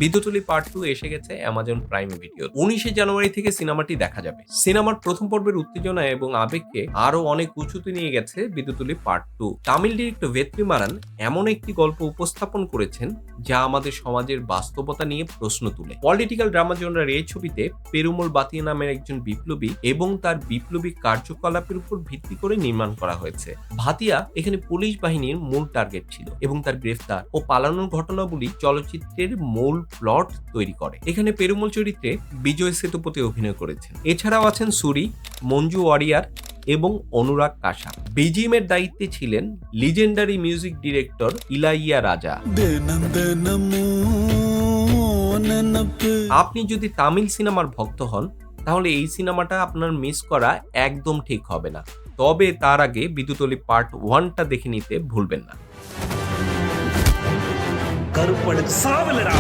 বিদ্যুৎ পার্ট 2 এসে গেছে অ্যামাজন প্রাইম ভিডিও। 19শে জানুয়ারি থেকে সিনেমাটি দেখা যাবে। সিনেমার প্রথম পর্বের উত্তেজনা এবং আবেগকে আরো অনেক উঁচুতে নিয়ে গেছে বিদ্যুৎ পার্ট 2। তামিল ডিরেক্টর ভেত্রিমারান এমন একটি গল্প উপস্থাপন করেছেন যা আমাদের সমাজের বাস্তবতা নিয়ে প্রশ্ন তুলে। পলিটিক্যাল ড্রামা জনরার এই ছবিতে পেরুমল বাতিয়া নামের একজন বিপ্লবী এবং তার বিপ্লবী কার্যকলাপের উপর ভিত্তি করে নির্মাণ করা হয়েছে। ভাতিয়া এখানে পুলিশ বাহিনীর মূল টার্গেট ছিল এবং তার গ্রেফতার ও পালানোর ঘটনাবলী চলচ্চিত্রের মূল প্লট তৈরি করে। এখানে পেরুমল চরিত্রে বিজয় সেতুপতি অভিনয় করেছেন। এছাড়াও আছেন সুরি, মঞ্জু ওয়ারিয়ার এবং অনুরাগ কাশা। বিজিএমের দায়িত্বে ছিলেন লিজেন্ডারি মিউজিক ডিরেক্টর ইলাইয়া রাজা। আপনি যদি তামিল সিনেমার ভক্ত হন তাহলে এই সিনেমাটা আপনার মিস করা একদম ঠিক হবে না। তবে তার আগে বিদ্যুৎ পার্ট 1টা দেখে নিতে ভুলবেন না। கருப்பனுக்கு சாவலடா